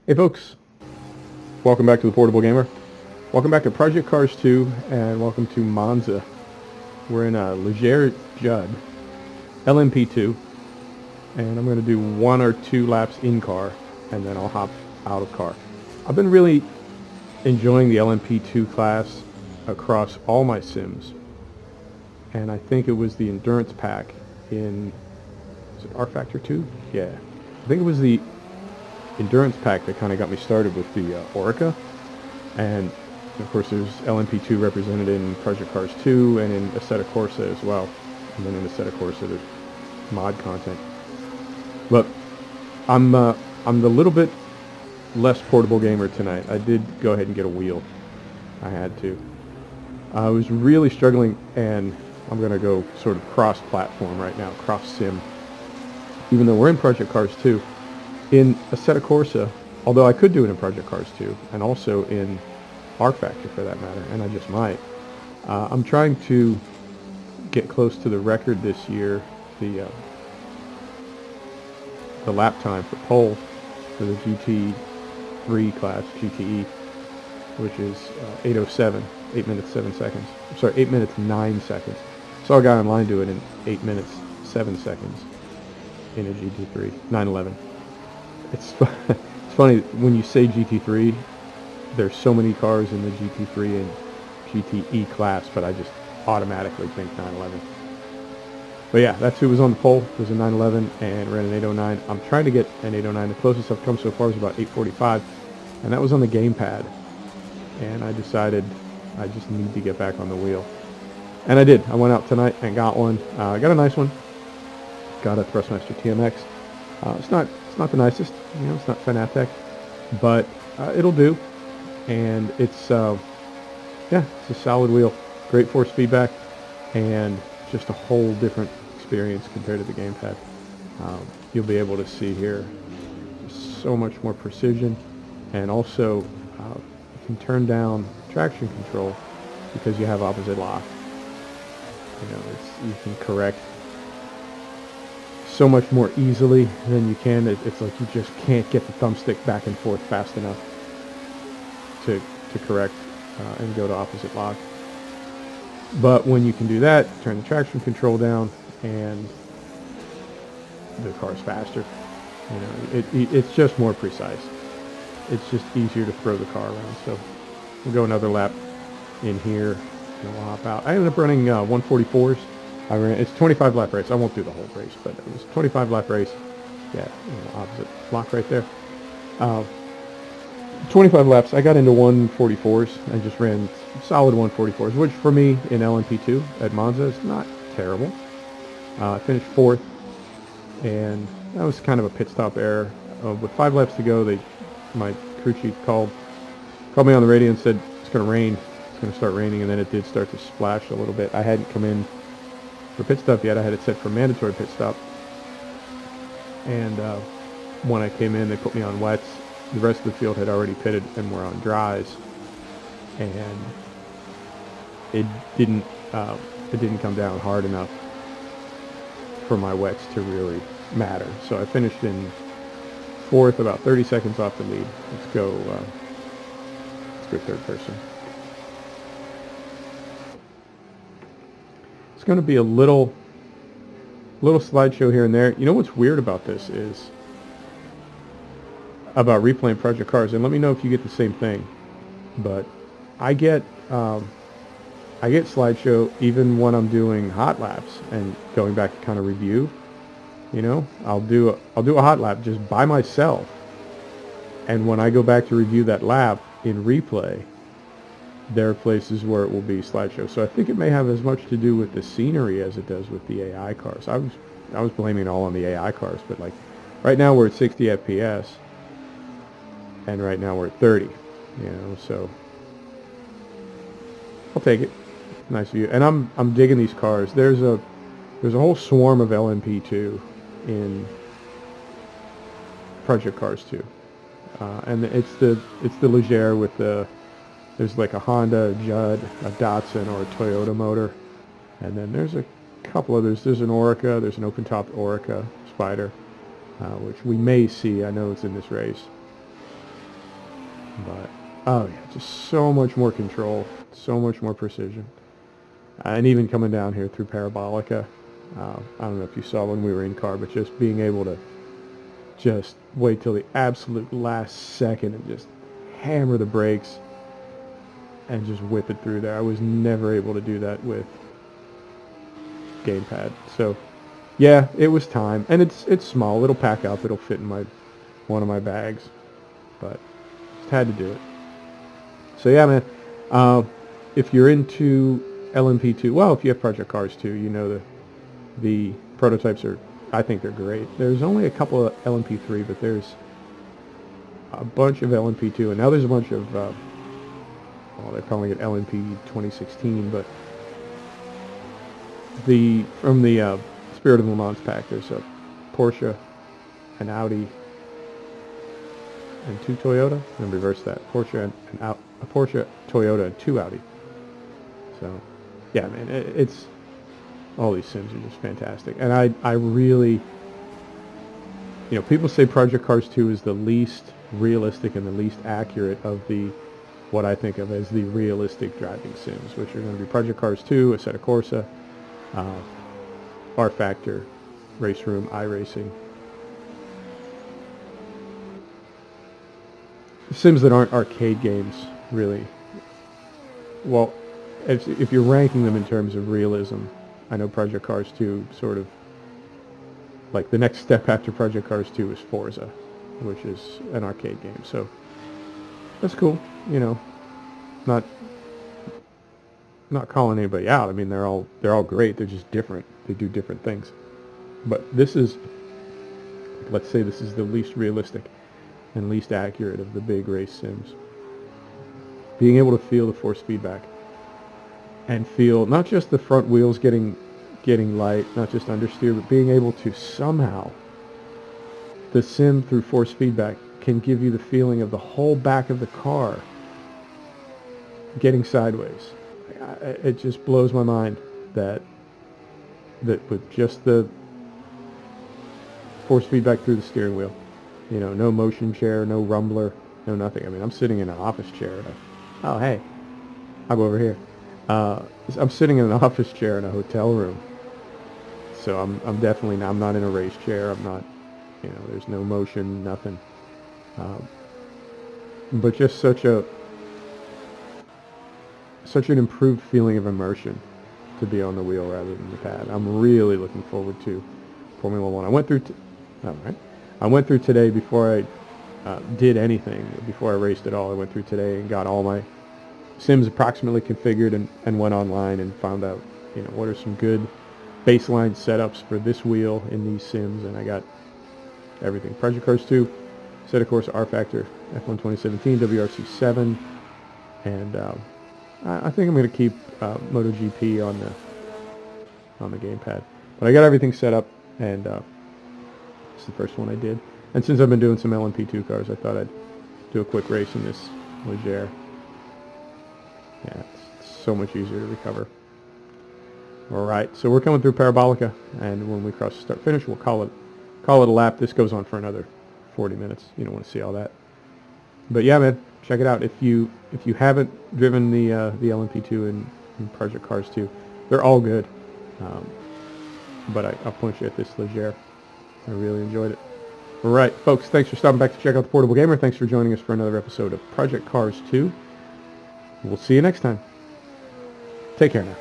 Hey folks, welcome back to the Portable Gamer. Welcome back to Project Cars 2, and welcome to Monza. We're in a Ligier Judd LMP2, and I'm going to do 1 or 2 laps in car, and then I'll hop out of car. I've been really enjoying the LMP2 class across all my sims, and I think it was the Endurance Pack in, is it R Factor 2? Yeah, I think it was the Endurance Pack that kind of got me started with the Orica, and of course there's LMP2 represented in Project Cars 2 and in Assetto Corsa as well, and then in Assetto Corsa there's mod content. But I'm the little bit less portable gamer tonight. I did go ahead and get a wheel. I had to. I was really struggling, and I'm going to go sort of cross-platform right now, cross-sim, even though we're in Project Cars 2. In Assetto Corsa, although I could do it in Project Cars 2, and also in R Factor for that matter, and I just might. I'm trying to get close to the record this year, the lap time for pole for the GT3 class, GTE, which is 8:07, 8 minutes 7 seconds. I'm sorry, 8 minutes 9 seconds. Saw a guy online do it in 8 minutes 7 seconds in a GT3, 911. It's funny, when you say GT3, there's so many cars in the GT3 and GTE class, but I just automatically think 911. But yeah, that's who was on the pole. It was a 911 and ran an 809. I'm trying to get an 809. The closest I've come so far is about 845, and that was on the gamepad. And I decided I just need to get back on the wheel. And I did. I went out tonight and got one. I got a nice one. Got a Thrustmaster TMX. It's not the nicest, it's not Fanatec, but it'll do, and it's it's a solid wheel, great force feedback, and just a whole different experience compared to the gamepad. You'll be able to see here so much more precision, and also you can turn down traction control because you have opposite lock. You can correct so much more easily than you can. It's like you just can't get the thumbstick back and forth fast enough to correct and go to opposite lock. But when you can do that, turn the traction control down, and the car's faster. It's just more precise. It's just easier to throw the car around. So we'll go another lap in here, and we'll hop out. I ended up running 144s. It's 25 lap race. I won't do the whole race, but it was 25 lap race. Yeah, opposite lock right there. 25 laps. I got into 144s. I just ran solid 144s, which for me in LMP2 at Monza is not terrible. I finished 4th, and that was kind of a pit stop error. With 5 laps to go, my crew chief called me on the radio and said it's going to rain. It's going to start raining, and then it did start to splash a little bit. I hadn't come in for pit stop yet. I had it set for mandatory pit stop, and when I came in, they put me on wets. The rest of the field had already pitted and were on dries, and it didn't come down hard enough for my wets to really matter. So I finished in 4th, about 30 seconds off the lead. Let's go third person. It's going to be a little slideshow here and there. You know what's weird about this is about replaying Project Cars, and let me know if you get the same thing. But I get slideshow even when I'm doing hot laps and going back to kind of review. I'll do a hot lap just by myself, and when I go back to review that lap in replay, there are places where it will be slideshow. So I think it may have as much to do with the scenery as it does with the AI cars. I was blaming it all on the AI cars, but like right now we're at 60 FPS, and right now we're at 30. So I'll take it. Nice view, and I'm digging these cars. There's a whole swarm of LMP2 in Project Cars 2, and it's the Ligier with there's like a Honda, a Judd, a Datsun, or a Toyota motor, and then there's a couple others. There's an Orica. There's an open-top Orica Spider, which we may see. I know it's in this race. But, oh yeah, just so much more control, so much more precision. And even coming down here through Parabolica, I don't know if you saw when we were in car, but just being able to just wait till the absolute last second and just hammer the brakes and just whip it through there. I was never able to do that with gamepad. So yeah, it was time, and it's small. It'll pack up. It'll fit in one of my bags, but just had to do it. So yeah, man. If you're into LMP2, well, if you have Project Cars 2, you know the prototypes are, I think they're great. There's only a couple of LMP3, but there's a bunch of LMP2, and now there's a bunch of, well, they're calling it LMP 2016, but from the Spirit of Le Mans pack, there's a Porsche, an Audi, and 2 Toyota. And reverse that, Porsche a Porsche, Toyota, and 2 Audi. So, yeah, man, it's all these sims are just fantastic, and I really, people say Project Cars 2 is the least realistic and the least accurate of what I think of as the realistic driving sims, which are going to be Project Cars 2, Assetto Corsa, R Factor, Race Room, iRacing. Sims that aren't arcade games, really. Well, if you're ranking them in terms of realism, I know Project Cars 2 sort of, like, the next step after Project Cars 2 is Forza, which is an arcade game. So that's cool, not calling anybody out. I mean, they're all great. They're just different. They do different things. But this is, let's say this is the least realistic and least accurate of the big race sims. Being able to feel the force feedback and feel not just the front wheels getting light, not just understeer, but being able to somehow, the sim through force feedback can give you the feeling of the whole back of the car getting sideways. It just blows my mind that with just the force feedback through the steering wheel, no motion chair, no rumbler, no nothing. I mean, I'm sitting in an office chair. Oh, hey, I'll go over here. I'm sitting in an office chair in a hotel room, so I'm definitely I'm not in a race chair. I'm not, there's no motion, nothing. But just such an improved feeling of immersion to be on the wheel rather than the pad. I'm really looking forward to Formula One. I went through today before I did anything, before I raced at all. I went through today and got all my sims approximately configured and went online and found out, what are some good baseline setups for this wheel in these sims, and I got everything. Project Cars 2, Assetto Corsa, R Factor, F1 2017, WRC7, and I think I'm going to keep MotoGP on the gamepad. But I got everything set up, and it's the first one I did. And since I've been doing some LMP2 cars, I thought I'd do a quick race in this Ligier. Yeah, it's so much easier to recover. All right, so we're coming through Parabolica, and when we cross the start-finish, we'll call it a lap. This goes on for another 40 minutes. You don't want to see all that. But yeah, man, check it out. If you haven't driven the LMP2 and Project Cars 2, they're all good. But I'll point you at this Ligier. I really enjoyed it. All right, folks, thanks for stopping back to check out the Portable Gamer. Thanks for joining us for another episode of Project Cars 2. We'll see you next time. Take care now.